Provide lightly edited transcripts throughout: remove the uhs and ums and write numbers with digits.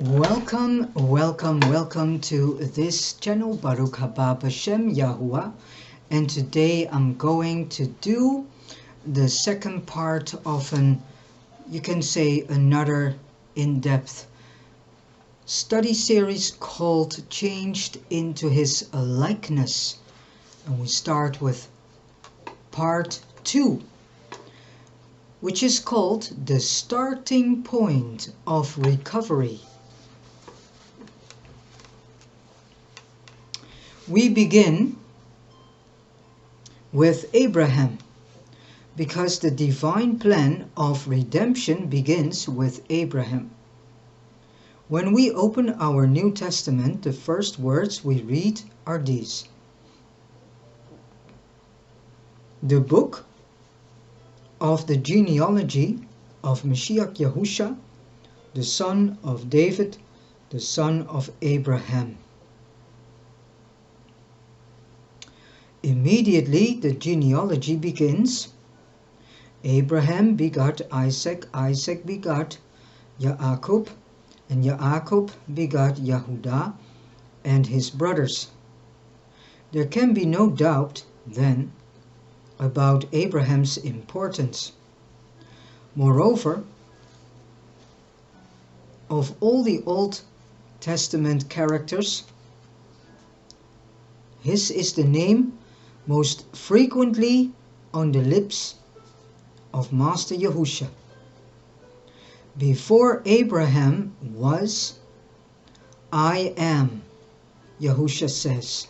Welcome to this channel, Baruch haba b'Shem Yahuwah, and today I'm going to do the second part of another in-depth study series called Changed into His Likeness, and we start with part 2, which is called The Starting Point of Recovery. We begin with Abraham, because the divine plan of redemption begins with Abraham. When we open our New Testament, the first words we read are these: the book of the genealogy of Mashiach Yahusha, the son of David, the son of Abraham. Immediately the genealogy begins. Abraham begot Isaac, Isaac begot Yaakov, and Yaakov begot Yehudah and his brothers. There can be no doubt, then, about Abraham's importance. Moreover, of all the Old Testament characters, his is the name most frequently on the lips of Master Yahusha. Before Abraham was, I am, Yahusha says.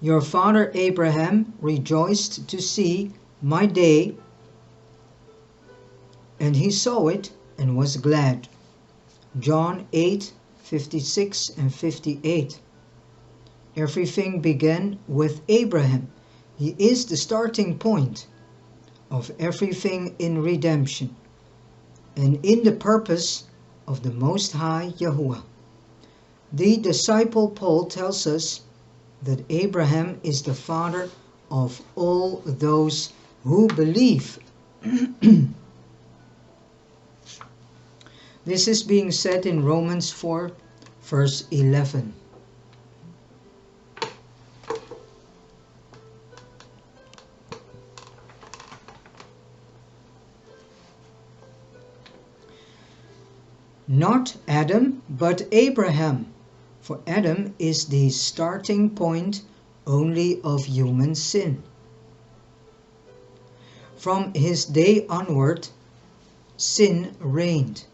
Your father Abraham rejoiced to see my day, and he saw it and was glad. John 8:56 and 58. Everything began with Abraham. He is the starting point of everything in redemption and in the purpose of the Most High Yahuwah. The disciple Paul tells us that Abraham is the father of all those who believe. This is being said in Romans 4, verse 11. Not Adam, but Abraham, for Adam is the starting point only of human sin. From his day onward, sin reigned.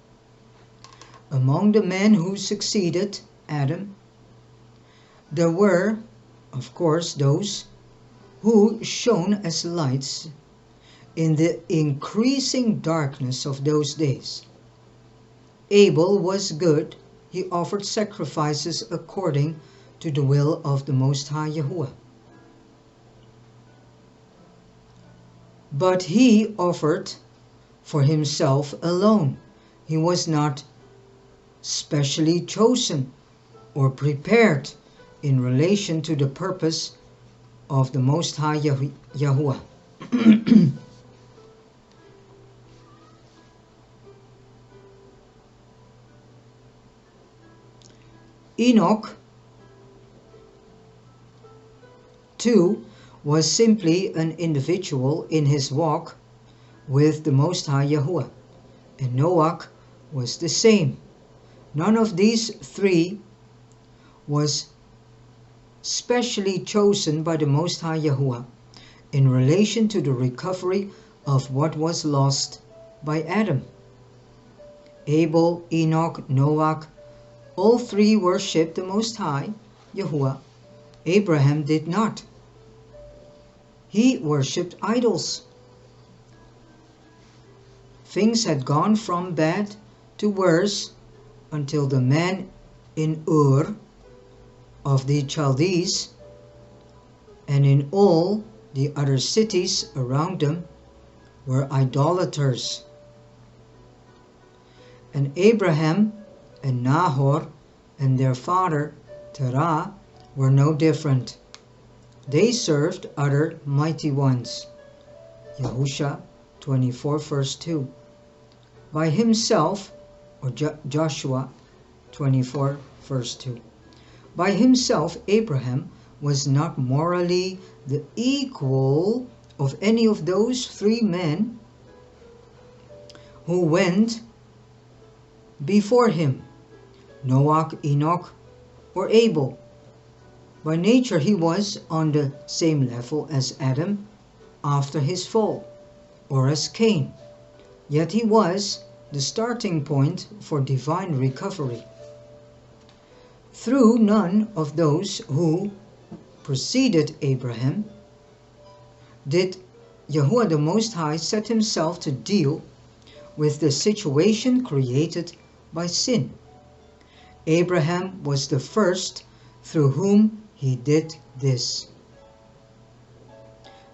Among the men who succeeded Adam, there were, of course, those who shone as lights in the increasing darkness of those days. Abel was good. He offered sacrifices according to the will of the Most High Yahuwah. But he offered for himself alone. He was not specially chosen or prepared in relation to the purpose of the Most High Yahuwah. Enoch, too, was simply an individual in his walk with the Most High Yahuwah, and Noah was the same. None of these three was specially chosen by the Most High Yahuwah in relation to the recovery of what was lost by Adam. Abel, Enoch, Noah, all three worshipped the Most High Yahuwah. Abraham did not. He worshipped idols. Things had gone from bad to worse until the man in Ur of the Chaldees and in all the other cities around them were idolaters. And Abraham and Nahor and their father Terah were no different. They served other mighty ones. Yahusha 24 verse 2. By himself, or Joshua 24 verse 2. By himself, Abraham was not morally the equal of any of those three men who went before him, Noah, Enoch, or Abel. By nature he was on the same level as Adam after his fall, or as Cain, yet he was the starting point for divine recovery. Through none of those who preceded Abraham did Yahuwah the Most High set himself to deal with the situation created by sin. Abraham was the first through whom he did this.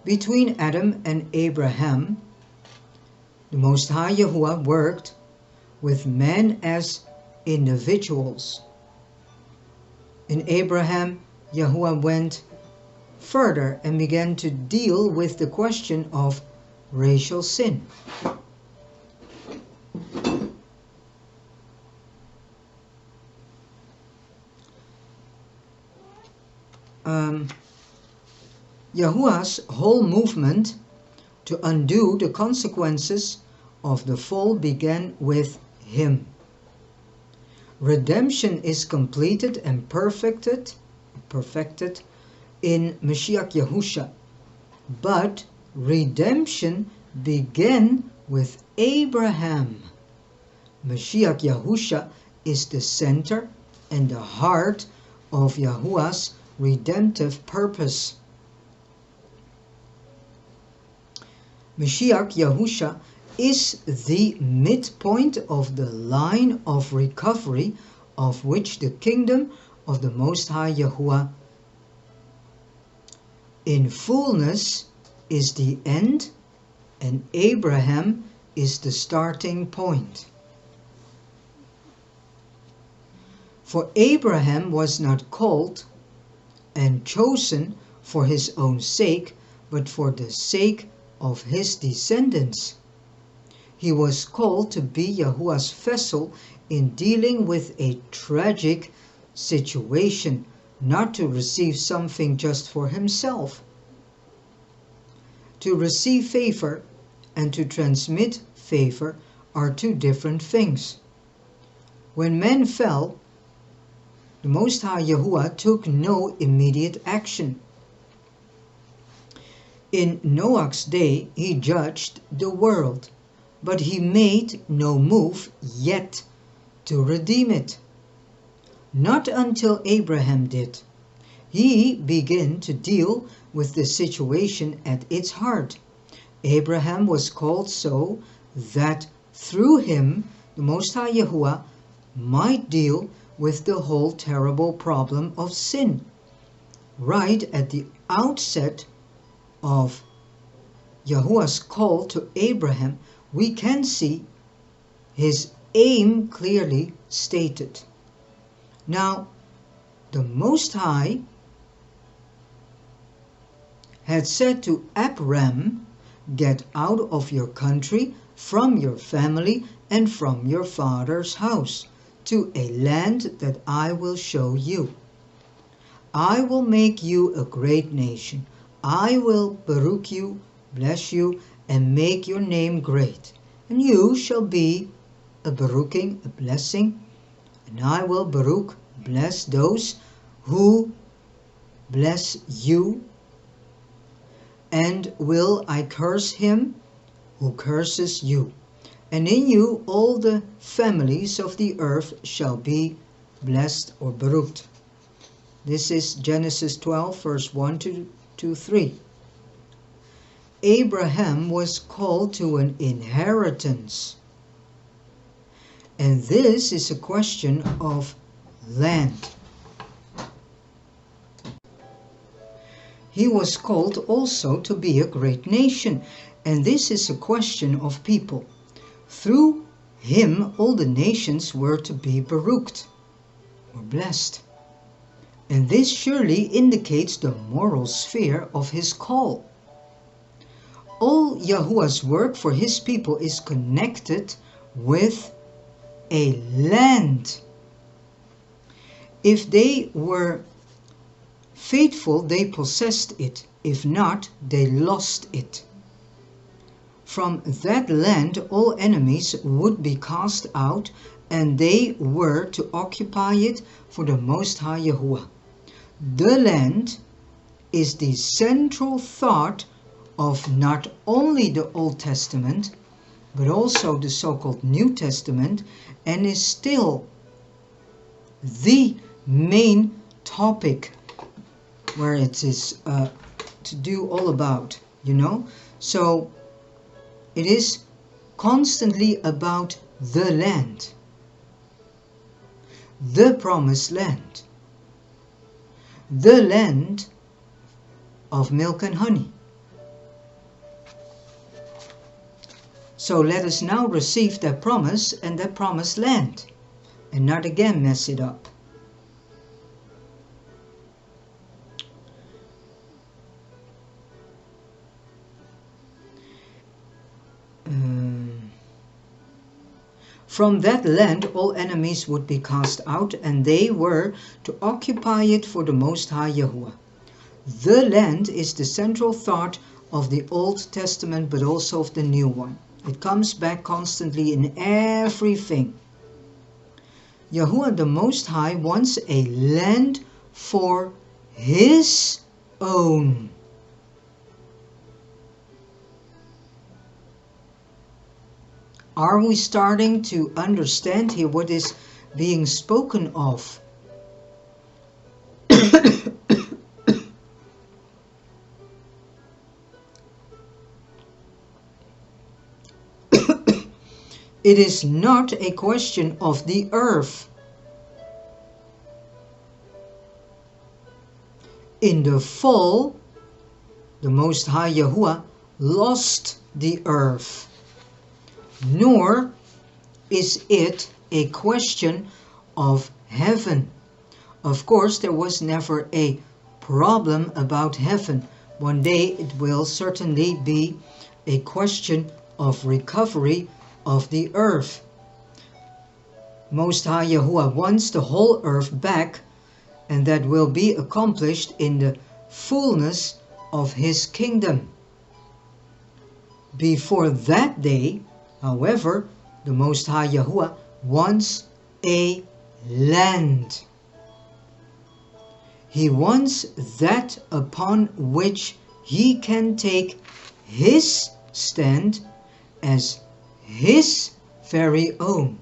Between Adam and Abraham, the Most High Yahuwah worked with men as individuals. In Abraham, Yahuwah went further and began to deal with the question of racial sin. Yahuwah's whole movement to undo the consequences of the fall began with him. Redemption is completed and perfected in Mashiach Yahusha, but redemption began with Abraham. Mashiach Yahusha is the center and the heart of Yahuwah's redemptive purpose. Mashiach Yahusha is the midpoint of the line of recovery of which the kingdom of the Most High Yahuwah in fullness is the end, and Abraham is the starting point. For Abraham was not called and chosen for his own sake, but for the sake of his descendants. He was called to be Yahuwah's vessel in dealing with a tragic situation, not to receive something just for himself. To receive favor and to transmit favor are two different things. When men fell, the Most High Yahuwah took no immediate action. In Noah's day, he judged the world, but he made no move yet to redeem it. Not until Abraham did. He began to deal with the situation at its heart. Abraham was called so that through him the Most High Yahuwah might deal with the whole terrible problem of sin. Right at the outset of Yahuwah's call to Abraham, we can see his aim clearly stated. Now, the Most High had said to Abram, "Get out of your country, from your family, and from your father's house, to a land that I will show you. I will make you a great nation. I will baruch you, bless you, and make your name great. And you shall be a baruching, a blessing. And I will baruch, bless those who bless you. And will I curse him who curses you. And in you all the families of the earth shall be blessed," or baruched. This is Genesis 12, verse 1 to 3. Abraham was called to an inheritance. And this is a question of land. He was called also to be a great nation, and this is a question of people. Through him all the nations were to be baruched, or blessed. And this surely indicates the moral sphere of his call. All Yahuwah's work for his people is connected with a land. If they were faithful, they possessed it. If not, they lost it. From that land all enemies would be cast out, and they were to occupy it for the Most High Yahuwah. The land is the central thought of not only the Old Testament, but also the so-called New Testament, and is still the main topic where it is to do all about, you know. So it is constantly about the land, the promised land, the land of milk and honey. So let us now receive that promise and that promised land, and not again mess it up. From that land all enemies would be cast out, and they were to occupy it for the Most High Yahuwah. The land is the central thought of the Old Testament, but also of the New one. It comes back constantly in everything. Yahuwah the Most High wants a land for His own. Are we starting to understand here what is being spoken of? It is not a question of the earth. In the fall, the Most High Yahuwah lost the earth. Nor is it a question of heaven. Of course, there was never a problem about heaven. One day it will certainly be a question of recovery of the earth. Most High Yahuwah wants the whole earth back, and that will be accomplished in the fullness of His kingdom. Before that day, however, the Most High Yahuwah wants a land. He wants that upon which He can take His stand as His very own.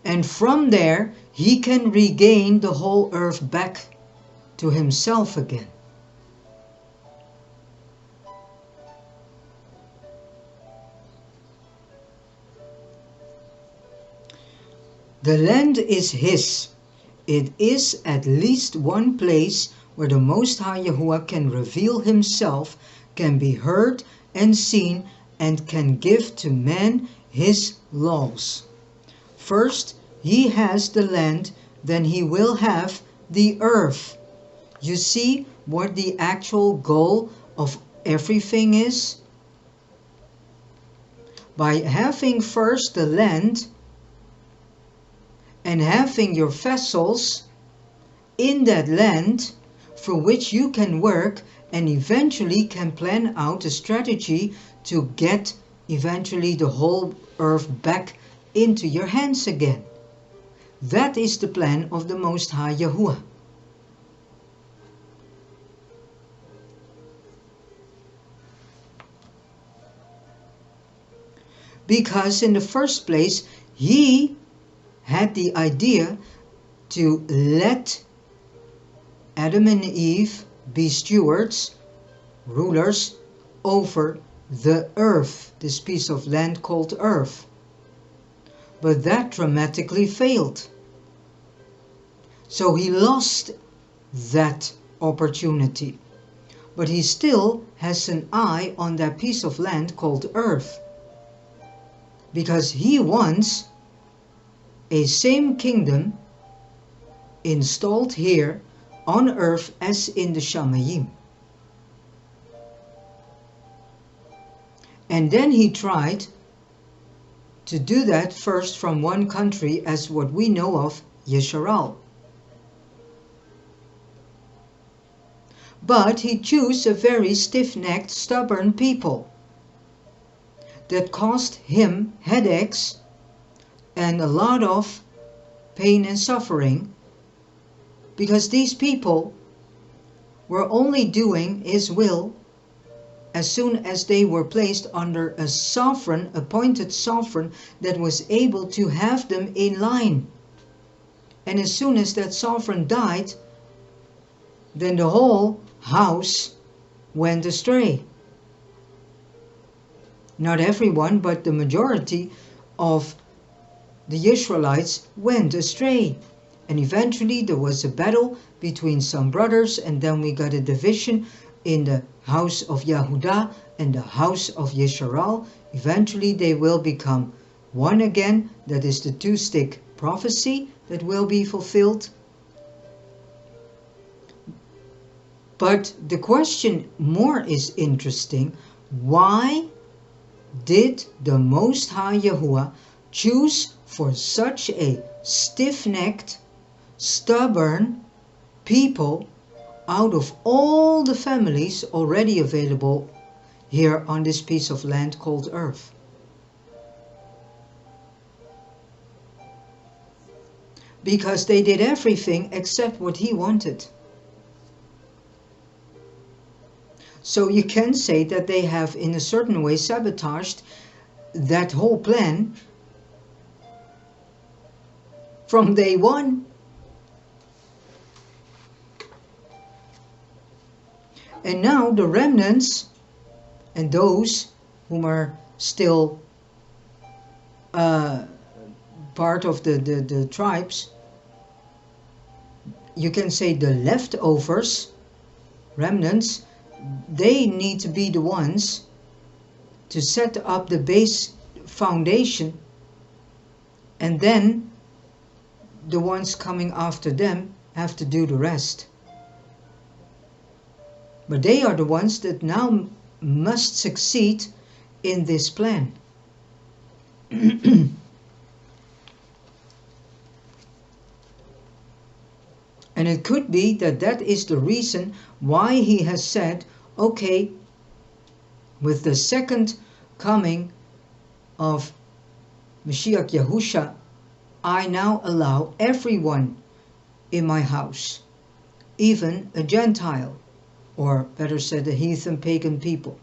And from there, He can regain the whole earth back to Himself again. The land is His. It is at least one place where the Most High Yahuwah can reveal Himself, can be heard and seen, and can give to man His laws. First, He has the land, then He will have the earth. You see what the actual goal of everything is? By having first the land and having your vessels in that land for which you can work and eventually can plan out a strategy to get eventually the whole earth back into your hands again. That is the plan of the Most High Yahuwah. Because in the first place, He had the idea to let Adam and Eve be stewards, rulers over the earth, this piece of land called earth. But that dramatically failed. So He lost that opportunity. But He still has an eye on that piece of land called earth. Because He wants a same kingdom installed here on earth as in the Shamayim. And then he tried to do that first from one country as what we know of, Yisrael. But he chose a very stiff-necked, stubborn people that caused him headaches and a lot of pain and suffering, because these people were only doing his will as soon as they were placed under a sovereign, appointed sovereign that was able to have them in line. And as soon as that sovereign died, then the whole house went astray. Not everyone, but the majority of the Israelites went astray. And eventually there was a battle between some brothers, and then we got a division in the house of Yehudah and the house of Yisrael. Eventually they will become one again. That is the two-stick prophecy that will be fulfilled. But the question more is interesting. Why did the Most High Yahuwah choose for such a stiff-necked, stubborn people out of all the families already available here on this piece of land called Earth? Because they did everything except what he wanted. So you can say that they have in a certain way sabotaged that whole plan from day one. And now the remnants and those whom are still part of the tribes, you can say the leftovers, remnants, they need to be the ones to set up the base foundation, and then the ones coming after them have to do the rest. But they are the ones that now must succeed in this plan. And it could be that that is the reason why he has said, okay, with the second coming of Mashiach Yahusha, I now allow everyone in my house, even a Gentile, or better said, a heathen pagan people.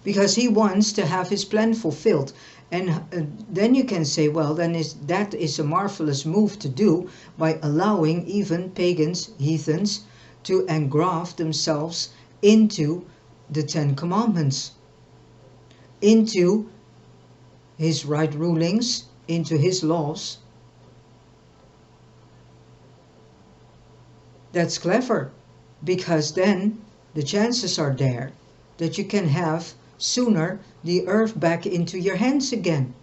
Because he wants to have his plan fulfilled. And then you can say, well, then that is a marvelous move to do by allowing even pagans, heathens, to engraft themselves into the 10 Commandments, into his right rulings, into his laws. That's clever, because then the chances are there that you can have sooner the earth back into your hands again.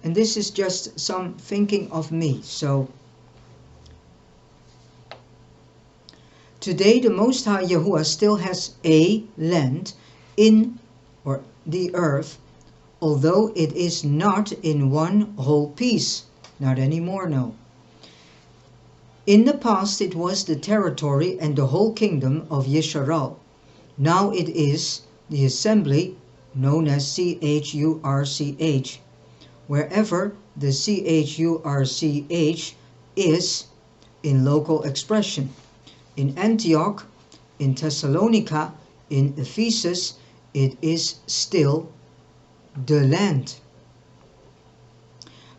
And this is just some thinking of me. So today the Most High Yahuwah still has a land in or the earth, although it is not in one whole piece. Not anymore, no. In the past it was the territory and the whole kingdom of Yisrael. Now it is the assembly known as CHURCH, wherever the CHURCH is in local expression. In Antioch, in Thessalonica, in Ephesus, it is still the land.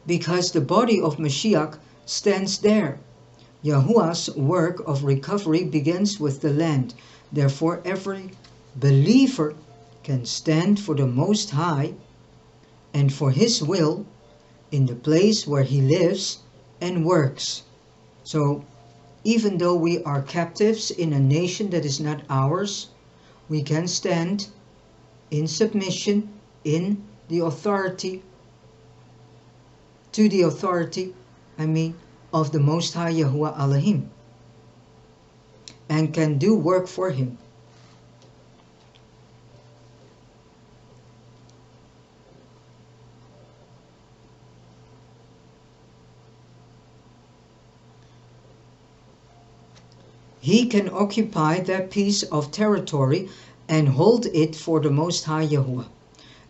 Because the body of Mashiach stands there. Yahuwah's work of recovery begins with the land. Therefore, every believer can stand for the Most High and for His will in the place where He lives and works. So, even though we are captives in a nation that is not ours, we can stand in submission, in the authority, to the authority, of the Most High Yahuwah Elohim and can do work for him. He can occupy that piece of territory and hold it for the Most High Yahuwah.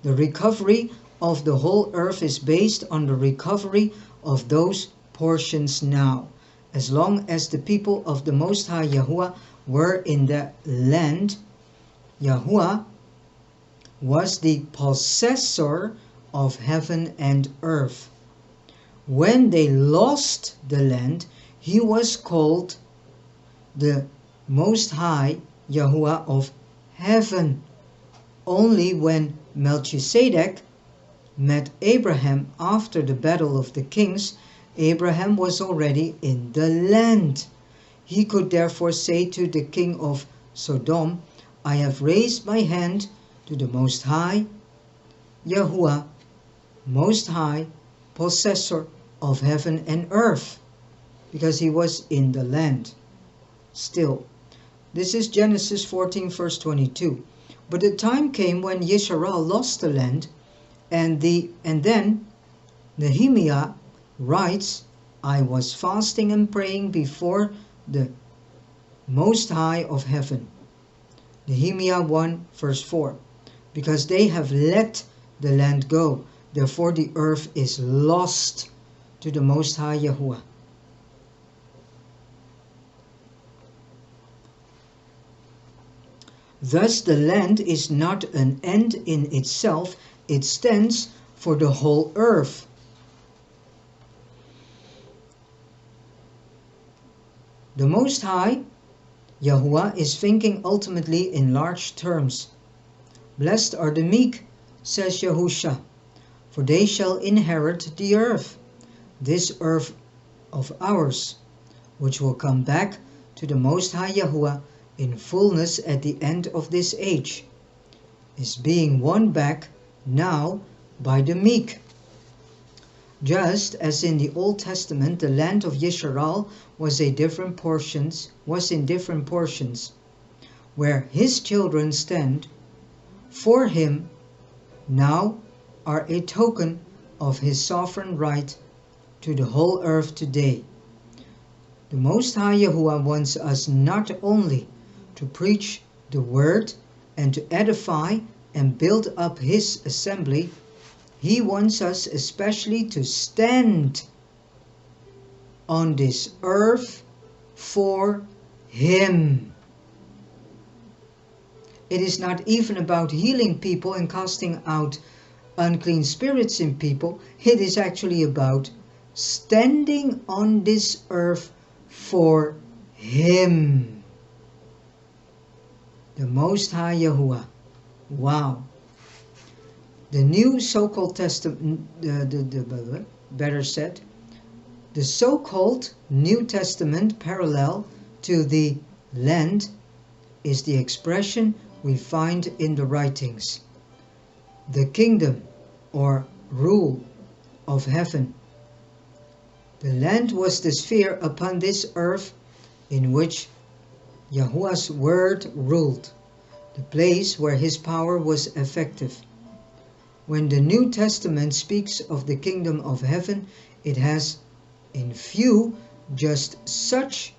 The recovery of the whole earth is based on the recovery of those portions now. As long as the people of the Most High Yahuwah were in the land, Yahuwah was the possessor of heaven and earth. When they lost the land, he was called the Most High Yahuwah of heaven. Only when Melchizedek met Abraham after the battle of the kings, Abraham was already in the land. He could therefore say to the king of Sodom, I have raised my hand to the Most High Yahuwah, Most High, possessor of heaven and earth, because he was in the land still. This is Genesis 14 verse 22. But the time came when Yisrael lost the land, and then Nehemiah writes, I was fasting and praying before the Most High of heaven. Nehemiah 1 verse 4. Because they have let the land go, therefore the earth is lost to the Most High Yahuwah. Thus the land is not an end in itself, it stands for the whole earth. The Most High Yahuwah is thinking ultimately in large terms. Blessed are the meek, says Yahusha, for they shall inherit the earth, this earth of ours, which will come back to the Most High Yahuwah in fullness at the end of this age, is being won back now by the meek. Just as in the Old Testament the land of Yisrael was in different portions, where his children stand for him now are a token of his sovereign right to the whole earth today. The Most High Yahuwah wants us not only to preach the word and to edify and build up his assembly, he wants us especially to stand on this earth for him. It is not even about healing people and casting out unclean spirits in people. It is actually about standing on this earth for him, the Most High Yahuwah. Wow. The new so-called testament, better said, the so-called New Testament parallel to the land is the expression we find in the writings. The kingdom or rule of heaven. The land was the sphere upon this earth in which Yahuwah's word ruled, the place where his power was effective. When the New Testament speaks of the kingdom of heaven, it has in view just such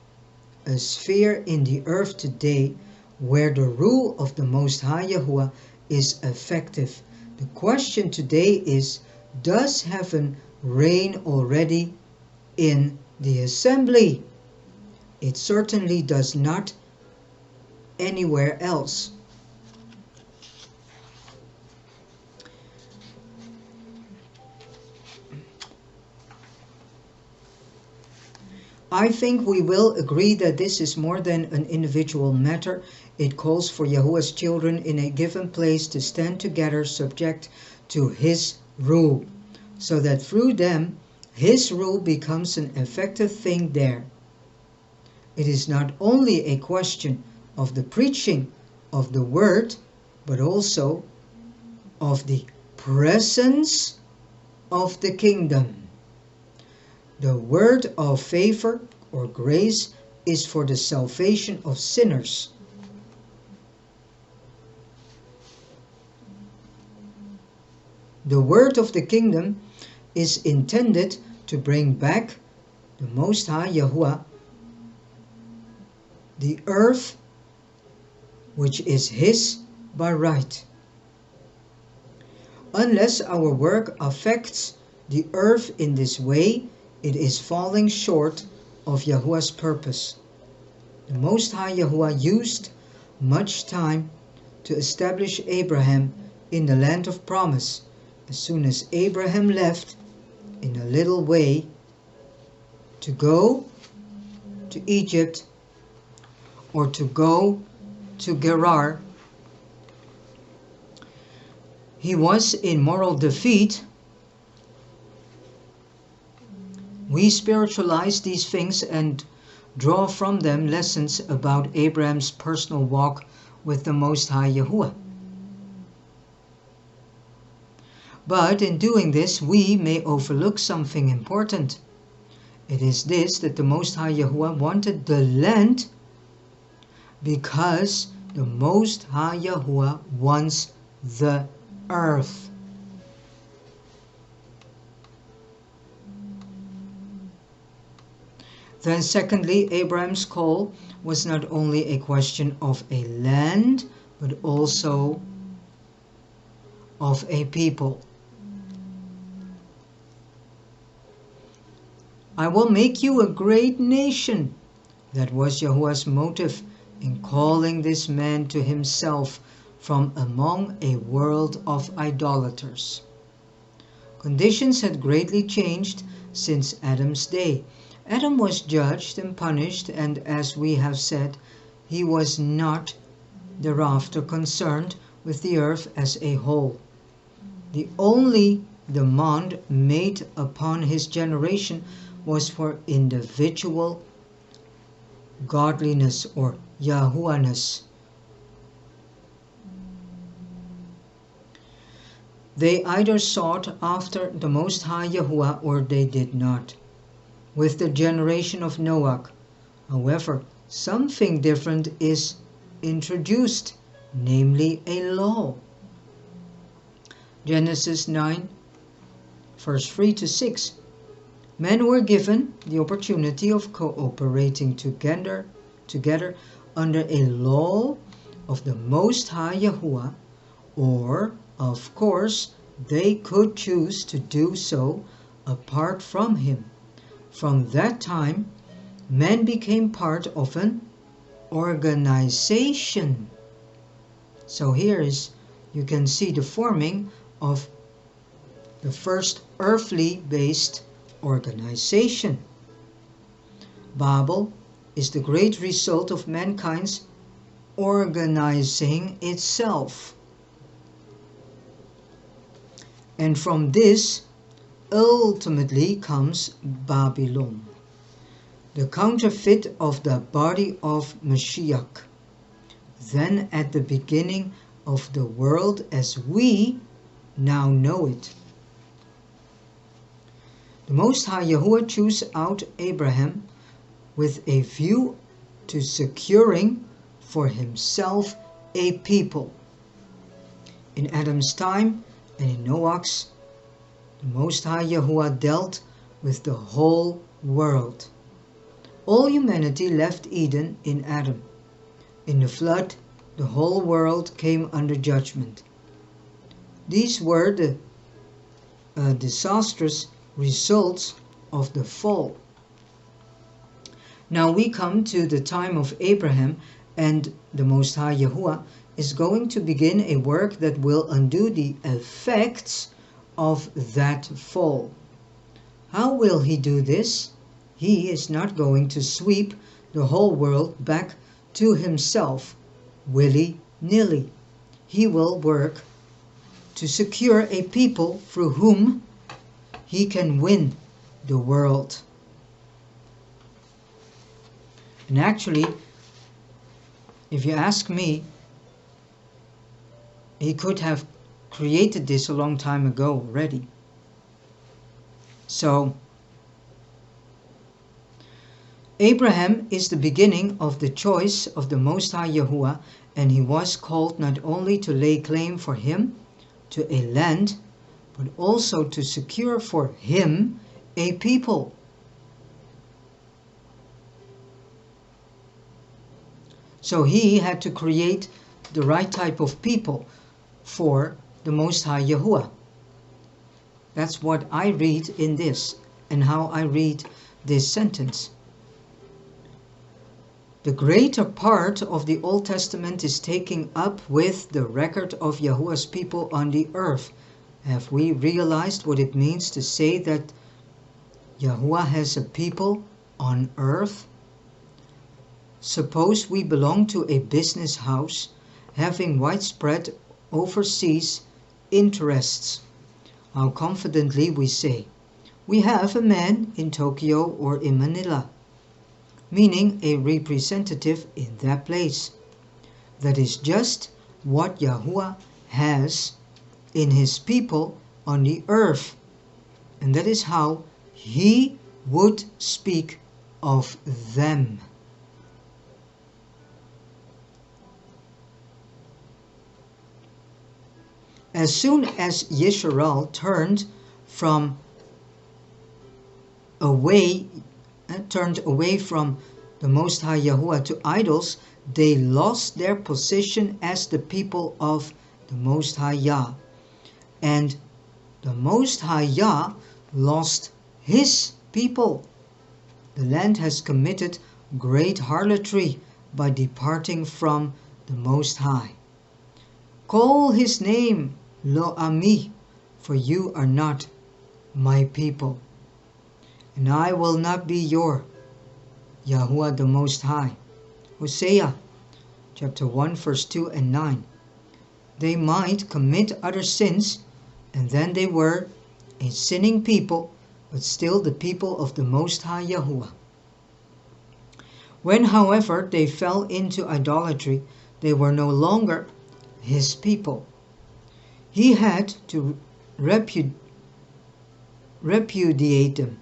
a sphere in the earth today where the rule of the Most High Yahuwah is effective. The question today is, does heaven reign already in the assembly? It certainly does not anywhere else. I think we will agree that this is more than an individual matter. It calls for Yahuwah's children in a given place to stand together subject to his rule, so that through them his rule becomes an effective thing there. It is not only a question of the preaching of the word, but also of the presence of the kingdom. The word of favor or grace is for the salvation of sinners. The word of the kingdom is intended to bring back the Most High Yahuwah, the earth which is His by right. Unless our work affects the earth in this way, it is falling short of Yahuwah's purpose. The Most High Yahuwah used much time to establish Abraham in the land of promise. As soon as Abraham left in a little way to go to Egypt or to go to Gerar, he was in moral defeat. We spiritualize these things and draw from them lessons about Abraham's personal walk with the Most High Yahuwah. But in doing this, we may overlook something important. It is this, that the Most High Yahuwah wanted the land because the Most High Yahuwah wants the earth. Then secondly, Abraham's call was not only a question of a land, but also of a people. I will make you a great nation. That was Yahuwah's motive in calling this man to himself from among a world of idolaters. Conditions had greatly changed since Adam's day. Adam was judged and punished, and as we have said, he was not thereafter concerned with the earth as a whole. The only demand made upon his generation was for individual godliness or Yahuwahness. They either sought after the Most High Yahuwah or they did not. With the generation of Noah, however, something different is introduced, namely a law. Genesis 9, verse 3 to 6. Men were given the opportunity of cooperating together under a law of the Most High Yahuwah, or, of course, they could choose to do so apart from Him. From that time, men became part of an organization. So here is, you can see the forming of the first earthly based organization. Babel is the great result of mankind's organizing itself. And from this ultimately comes Babylon, the counterfeit of the body of Mashiach, then at the beginning of the world as we now know it. The Most High Yahuwah chose out Abraham with a view to securing for himself a people. In Adam's time and in Noah's, the Most High Yahuwah dealt with the whole world. All humanity left Eden in Adam. In the flood, the whole world came under judgment. These were the disastrous results of the fall. Now we come to the time of Abraham, and the Most High Yahuwah is going to begin a work that will undo the effects of that fall. How will He do this? He is not going to sweep the whole world back to Himself willy-nilly. He will work to secure a people through whom He can win the world. And actually, if you ask me, He could have created this a long time ago already. So, Abraham is the beginning of the choice of the Most High Yahuwah, and he was called not only to lay claim for him to a land, but also to secure for him a people. So he had to create the right type of people for the Most High Yahuwah. That's what I read in this, and how I read this sentence. The greater part of the Old Testament is taken up with the record of Yahuwah's people on the earth. Have we realized what it means to say that Yahuwah has a people on earth? Suppose we belong to a business house having widespread overseas interests. How confidently we say, we have a man in Tokyo or in Manila, meaning a representative in that place. That is just what Yahuwah has in his people on the earth, and that is how he would speak of them. As soon as Yisrael turned away from the Most High Yahuwah to idols, they lost their position as the people of the Most High Yah. And the Most High Yah lost his people. The land has committed great harlotry by departing from the Most High. Call his name Lo Ami, for you are not my people, and I will not be your Yahuwah the Most High. Hosea chapter 1 verse 2 and 9. They might commit other sins, and then they were a sinning people, but still the people of the Most High Yahuwah. When, however, they fell into idolatry, they were no longer his people. He had to repudiate them.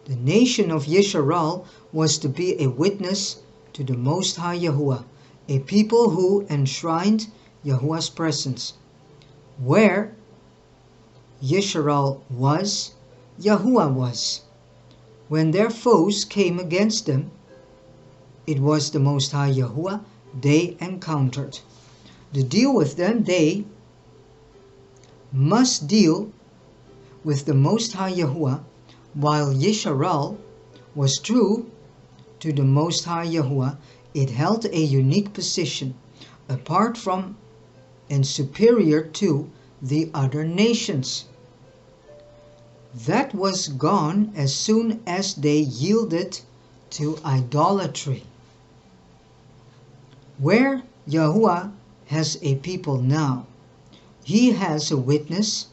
The nation of Yisrael was to be a witness to the Most High Yahuwah, a people who enshrined Yahuwah's presence. Where Yisrael was, Yahuwah was. When their foes came against them, it was the Most High Yahuwah they encountered. To deal with them, they must deal with the Most High Yahuwah, while Yisrael was true to the Most High Yahuwah. It held a unique position, apart from and superior to the other nations. That was gone as soon as they yielded to idolatry. Where Yahuwah has a people now, he has a witness.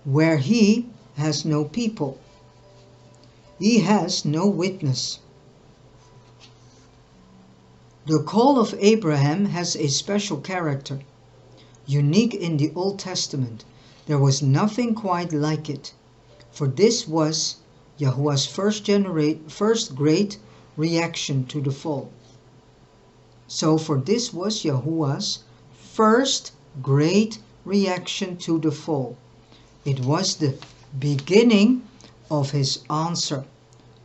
Where he has no people, he has no witness. The call of Abraham has a special character, unique in the Old Testament. There was nothing quite like it, for this was Yahuwah's first great reaction to the fall. So for this was Yahuwah's first great reaction to the fall. It was the beginning of his answer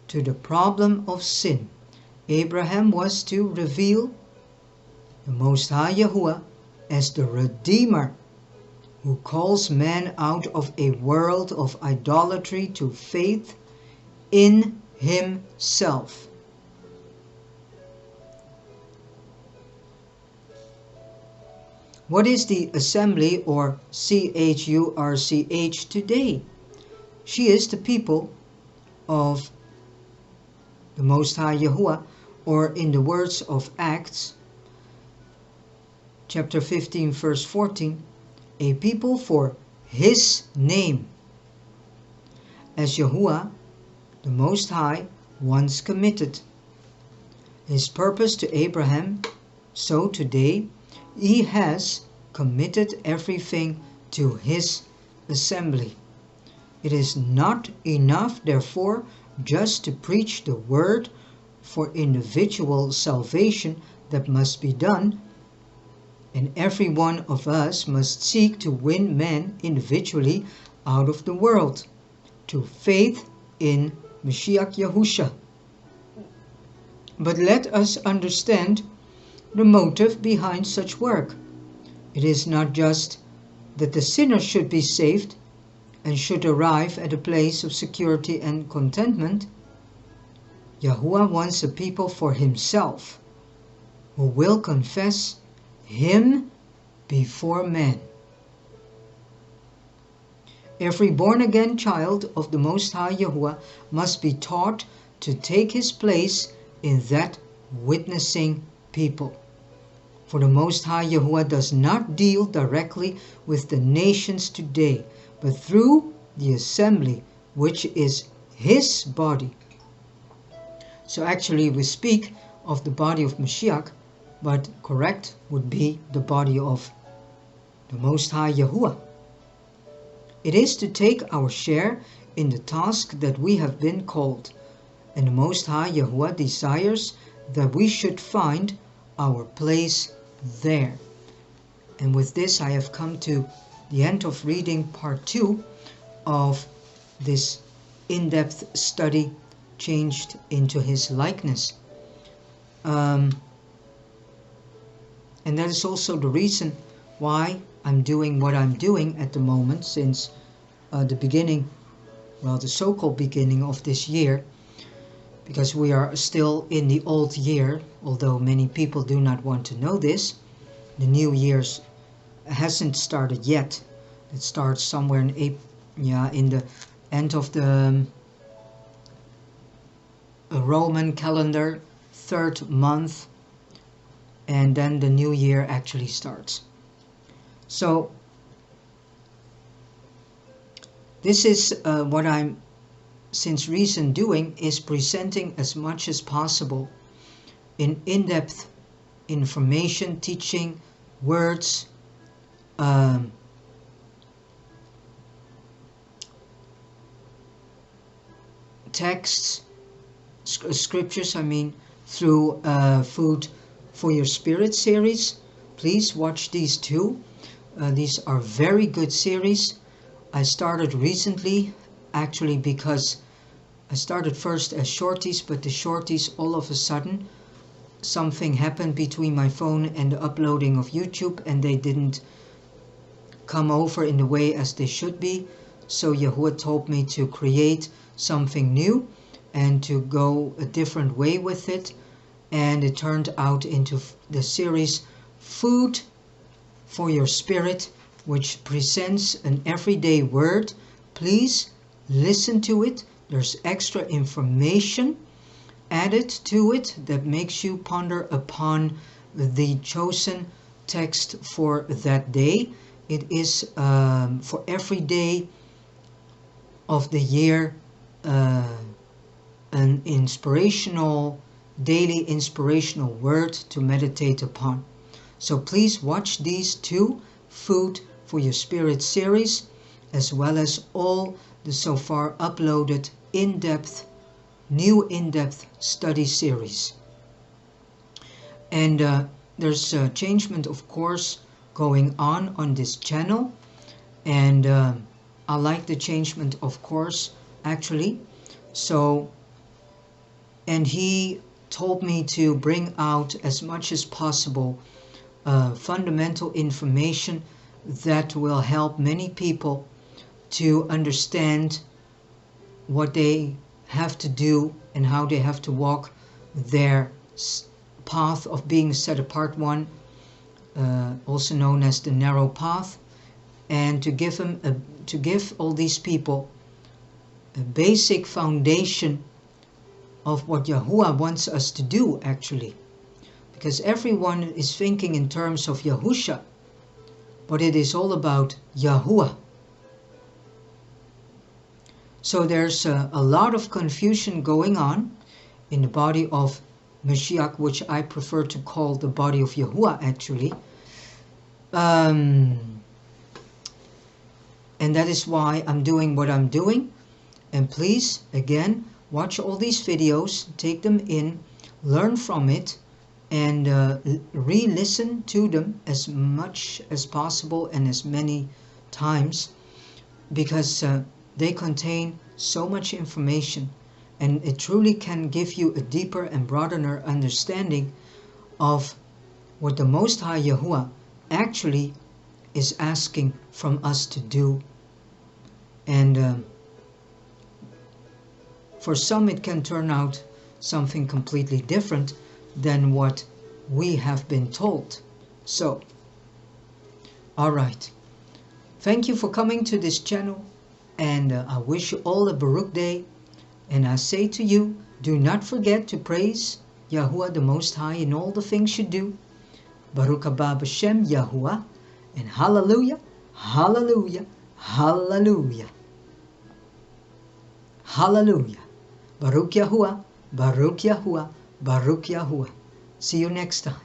to the problem of sin. Abraham was to reveal the Most High Yahuwah as the Redeemer who calls man out of a world of idolatry to faith in himself. What is the assembly, or CHURCH, today? She is the people of the Most High Yahuwah, or in the words of Acts, chapter 15, verse 14, a people for his name. As Yahuwah, the Most High, once committed his purpose to Abraham, so today he has committed everything to his assembly. It is not enough, therefore, just to preach the word for individual salvation that must be done, and every one of us must seek to win men individually out of the world to faith in Mashiach Yahusha. But let us understand the motive behind such work. It is not just that the sinner should be saved and should arrive at a place of security and contentment. Yahuwah wants a people for himself who will confess him before men. Every born-again child of the Most High Yahuwah must be taught to take his place in that witnessing people. For the Most High Yahuwah does not deal directly with the nations today, but through the assembly, which is his body. So actually we speak of the body of Mashiach, but correct would be the body of the Most High Yahuwah. It is to take our share in the task that we have been called, and the Most High Yahuwah desires that we should find our place there. And with this I have come to the end of reading part 2 of this in-depth study, Changed into His Likeness. And that is also the reason why I'm doing what I'm doing at the moment, since the beginning, well, the so-called beginning of this year, because we are still in the old year, although many people do not want to know this. The new year's hasn't started yet. It starts somewhere in April, in the end of the Roman calendar, 3rd month, and then the new year actually starts. So this is what I'm since recent doing, is presenting as much as possible in-depth information, teaching, words, texts, scriptures, through Food for Your Spirit series. Please watch these two. These are very good series. I started recently, actually, because I started first as shorties, but the shorties, all of a sudden, something happened between my phone and the uploading of YouTube, and they didn't come over in the way as they should be. So Yahuwah told me to create something new and to go a different way with it, and it turned out into the series Food for Your Spirit, which presents an everyday word. Please listen to it. There's extra information added to it that makes you ponder upon the chosen text for that day. It is for every day of the year an inspirational, daily inspirational word to meditate upon. So please watch these two Food for Your Spirit series, as well as all the so far uploaded new in-depth study series. And there's a changement, of course, going on this channel, and I like the changement, of course, actually. So, and he told me to bring out as much as possible fundamental information that will help many people to understand what they have to do and how they have to walk their path of being set apart one, also known as the narrow path, and to give all these people a basic foundation of what Yahuwah wants us to do, actually. Because everyone is thinking in terms of Yahusha, but it is all about Yahuwah. So there's a lot of confusion going on in the body of Mashiach, which I prefer to call the body of Yahuwah, actually. And And that is why I'm doing what I'm doing. And please, again, watch all these videos, take them in, learn from it, and re-listen to them as much as possible and as many times, because they contain so much information, and it truly can give you a deeper and broader understanding of what the Most High Yahuwah actually is asking from us to do. And for some it can turn out something completely different than what we have been told. So, alright, thank you for coming to this channel, and I wish you all a Baruch day, and I say to you, do not forget to praise Yahuwah the Most High in all the things you do. Baruch haba b'shem Yahuwah, and hallelujah, hallelujah, hallelujah, hallelujah. Baruch Yahuwah, Baruch Yahuwah, Baruch Yahuwah. See you next time.